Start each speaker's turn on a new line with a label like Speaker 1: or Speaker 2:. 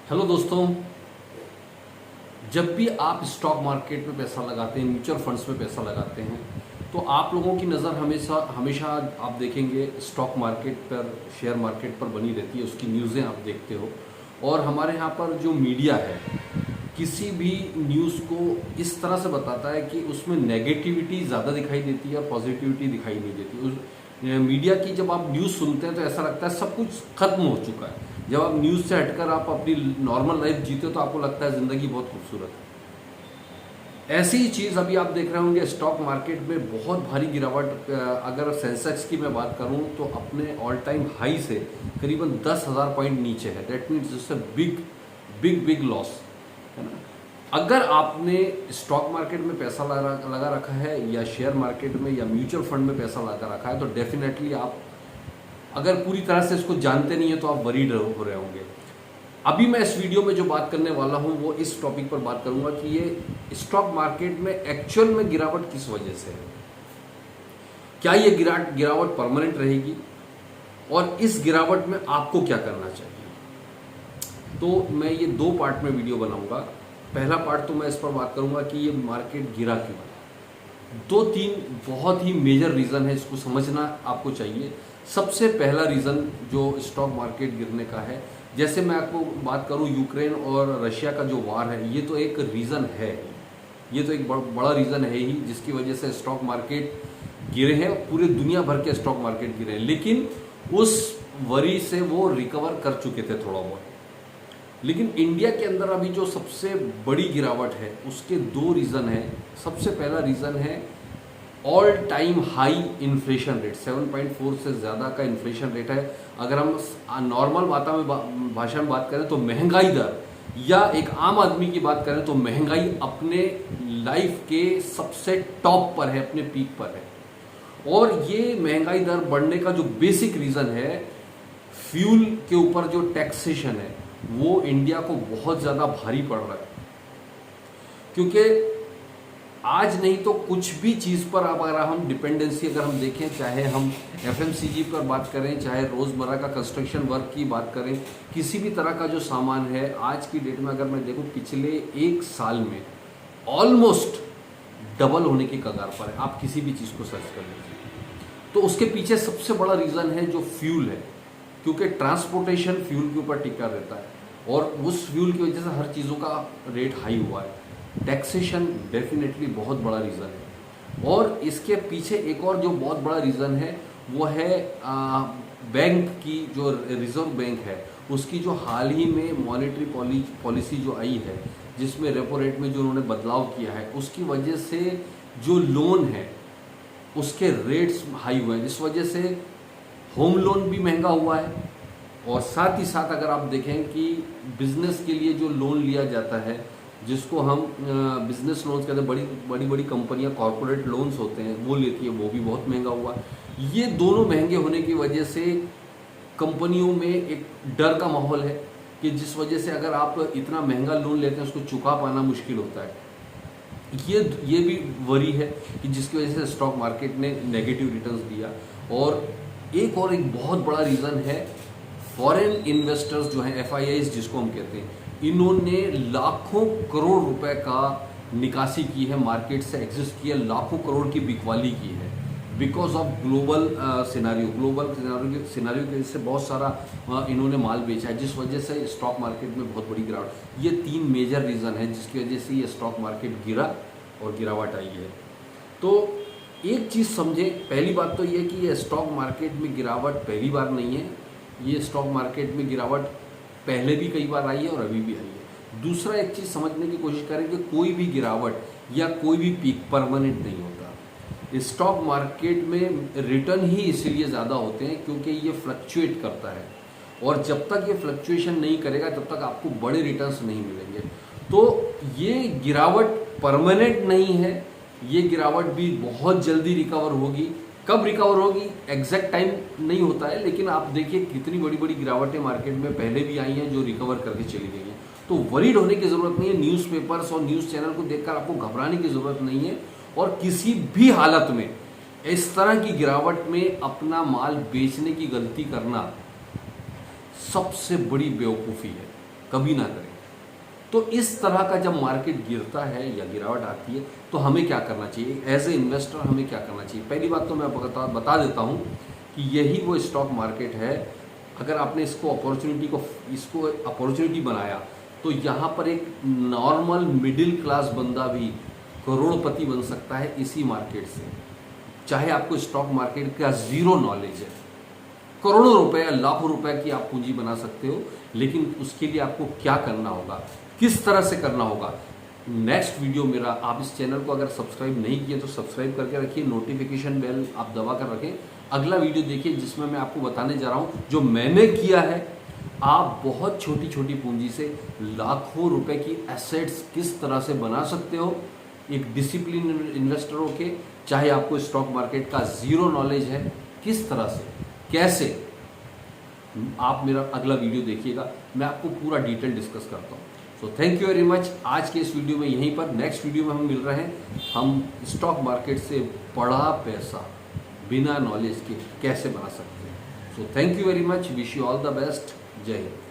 Speaker 1: Hello दोस्तों, जब भी आप स्टॉक मार्केट में पैसा लगाते हैं, म्यूचुअल फंड्स में पैसा लगाते हैं, तो आप लोगों की नज़र हमेशा हमेशा आप देखेंगे स्टॉक मार्केट पर, शेयर मार्केट पर बनी रहती है। उसकी न्यूज़ें आप देखते हो। और हमारे यहाँ पर जो मीडिया है, किसी भी न्यूज़ को इस तरह से बताता है कि उसमें नेगेटिविटी ज़्यादा दिखाई देती है और पॉजिटिविटी दिखाई नहीं देती। उस मीडिया की जब आप न्यूज़ सुनते हैं तो ऐसा लगता है सब कुछ खत्म हो चुका है। जब आप न्यूज़ से हटकर आप अपनी नॉर्मल लाइफ जीते हो तो आपको लगता है ज़िंदगी बहुत खूबसूरत है। ऐसी ही चीज़ अभी आप देख रहे होंगे स्टॉक मार्केट में बहुत भारी गिरावट। अगर सेंसेक्स की मैं बात करूं तो अपने ऑल टाइम हाई से करीबन 10,000 पॉइंट नीचे है। That means it's a big big big loss, है ना। अगर आपने स्टॉक मार्केट में पैसा लगा रखा है या शेयर मार्केट में या म्यूचुअल फंड में पैसा लगा रखा है तो डेफिनेटली आप अगर पूरी तरह से इसको जानते नहीं है तो आप वरीड हो रहे होंगे। अभी मैं इस वीडियो में जो बात करने वाला हूं वो इस टॉपिक पर बात करूंगा कि ये स्टॉक मार्केट में एक्चुअल में गिरावट किस वजह से है। क्या ये गिरावट परमानेंट रहेगी और इस गिरावट में आपको क्या करना चाहिए। तो मैं ये दो पार्ट में वीडियो बनाऊंगा। पहला पार्ट तो मैं इस पर बात करूंगा कि ये मार्केट गिरा क्यों। दो तीन बहुत ही मेजर रीज़न है, इसको समझना आपको चाहिए। सबसे पहला रीज़न जो स्टॉक मार्केट गिरने का है, जैसे मैं आपको बात करूं यूक्रेन और रशिया का जो वार है, ये तो एक रीज़न है, ये तो एक बड़ा रीज़न है ही जिसकी वजह से स्टॉक मार्केट गिरे हैं। पूरे दुनिया भर के स्टॉक मार्केट गिरे हैं, लेकिन उस वरी से वो रिकवर कर चुके थे थोड़ा बहुत। लेकिन इंडिया के अंदर अभी जो सबसे बड़ी गिरावट है उसके दो रीज़न है। सबसे पहला रीज़न है all time high inflation rate, 7.4 से ज़्यादा का इन्फ्लेशन रेट है। अगर हम नॉर्मल भाषा में बात करें तो महंगाई दर, या एक आम आदमी की बात करें तो महंगाई अपने लाइफ के सबसे टॉप पर है, अपने पीक पर है। और ये महंगाई दर बढ़ने का जो बेसिक रीज़न है, फ्यूल के ऊपर जो टैक्सेशन है वो इंडिया को बहुत ज़्यादा भारी पड़ रहा है। क्योंकि आज नहीं तो कुछ भी चीज़ पर अगर हम डिपेंडेंसी अगर हम देखें, चाहे हम एफएमसीजी पर बात करें, चाहे रोज़मर्रा का कंस्ट्रक्शन वर्क की बात करें, किसी भी तरह का जो सामान है आज की डेट में अगर मैं देखूं पिछले एक साल में ऑलमोस्ट डबल होने की कगार पर है। आप किसी भी चीज़ को सर्च कर लीजिए तो उसके पीछे सबसे बड़ा रीज़न है जो फ्यूल है। क्योंकि ट्रांसपोर्टेशन फ्यूल के ऊपर टिका रहता है और उस फ्यूल की वजह से हर चीज़ों का रेट हाई हुआ है। टैक्सेशन डेफिनेटली बहुत बड़ा रीज़न है। और इसके पीछे एक और जो बहुत बड़ा रीज़न है वो है बैंक की, जो रिजर्व बैंक है उसकी जो हाल ही में मॉनेटरी पॉलिसी जो आई है, जिसमें रेपो रेट में जो उन्होंने बदलाव किया है, उसकी वजह से जो लोन है उसके रेट्स हाई हुए हैं। इस वजह से होम लोन भी महंगा हुआ है। और साथ ही साथ अगर आप देखें कि बिजनेस के लिए जो लोन लिया जाता है, जिसको हम बिजनेस लोन्स कहते हैं, बड़ी कंपनियां कॉरपोरेट लोन्स होते हैं वो लेती है, वो भी बहुत महंगा हुआ है। ये दोनों महंगे होने की वजह से कंपनियों में एक डर का माहौल है कि जिस वजह से अगर आप इतना महंगा लोन लेते हैं उसको चुका पाना मुश्किल होता है। ये भी वरी है कि जिसकी वजह से स्टॉक मार्केट ने नेगेटिव रिटर्न्स दिया। और एक बहुत बड़ा रीज़न है फॉरेन इन्वेस्टर्स जो हैं, एफआईआईज जिसको हम कहते हैं, इन्होंने लाखों करोड़ रुपए का निकासी की है, मार्केट से एग्जिस्ट किया, लाखों करोड़ की बिकवाली की है बिकॉज ऑफ ग्लोबल सिनारियो की वजह से बहुत सारा इन्होंने माल बेचा है, जिस वजह से स्टॉक मार्केट में बहुत बड़ी गिरावट। ये तीन मेजर रीज़न है जिसकी वजह से ये स्टॉक मार्केट गिरा और गिरावट आई है। तो एक चीज़ समझें, पहली बात तो ये कि ये स्टॉक मार्केट में गिरावट पहली बार नहीं है। ये स्टॉक मार्केट में गिरावट पहले भी कई बार आई है और अभी भी आई है। दूसरा एक चीज़ समझने की कोशिश करें कि कोई भी गिरावट या कोई भी पीक परमानेंट नहीं होता। स्टॉक मार्केट में रिटर्न ही इसीलिए ज़्यादा होते हैं क्योंकि ये फ्लक्चुएट करता है, और जब तक ये फ्लक्चुएशन नहीं करेगा तब तक आपको बड़े रिटर्न्स नहीं मिलेंगे। तो ये गिरावट परमानेंट नहीं है, ये गिरावट भी बहुत जल्दी रिकवर होगी। कब रिकवर होगी एग्जैक्ट टाइम नहीं होता है, लेकिन आप देखिए कितनी बड़ी बड़ी गिरावटें मार्केट में पहले भी आई हैं जो रिकवर करके चली गई हैं। तो वरीड होने की ज़रूरत नहीं है। न्यूज़पेपर्स और न्यूज़ चैनल को देखकर आपको घबराने की ज़रूरत नहीं है। और किसी भी हालत में इस तरह की गिरावट में अपना माल बेचने की गलती करना सबसे बड़ी बेवकूफ़ी है। कभी ना करें। तो इस तरह का जब मार्केट गिरता है या गिरावट आती है तो हमें क्या करना चाहिए, एज ए इन्वेस्टर हमें क्या करना चाहिए। पहली बात तो मैं बता देता हूँ कि यही वो स्टॉक मार्केट है, अगर आपने इसको अपॉर्चुनिटी बनाया तो यहाँ पर एक नॉर्मल मिडिल क्लास बंदा भी करोड़पति बन सकता है इसी मार्केट से। चाहे आपको स्टॉक मार्केट का ज़ीरो नॉलेज है, करोड़ों रुपए या लाखों रुपए की आप पूंजी बना सकते हो, लेकिन उसके लिए आपको क्या करना होगा, किस तरह से करना होगा, नेक्स्ट वीडियो मेरा। आप इस चैनल को अगर सब्सक्राइब नहीं किए तो सब्सक्राइब करके रखिए, नोटिफिकेशन बेल आप दबा कर रखें। अगला वीडियो देखिए जिसमें मैं आपको बताने जा रहा हूँ जो मैंने किया है। आप बहुत छोटी छोटी पूंजी से लाखों रुपए की एसेट्स किस तरह से बना सकते हो एक डिसिप्लिन इन्वेस्टर होके, चाहे आपको स्टॉक मार्केट का ज़ीरो नॉलेज है, किस तरह से कैसे। आप मेरा अगला वीडियो देखिएगा, मैं आपको पूरा डिटेल डिस्कस करता हूँ। So thank you very much. आज के इस वीडियो में यहीं पर, नेक्स्ट वीडियो में हम मिल रहे हैं। हम स्टॉक मार्केट से बड़ा पैसा बिना नॉलेज के कैसे बना सकते हैं। So thank you very much, wish you all the best, जय हिंद।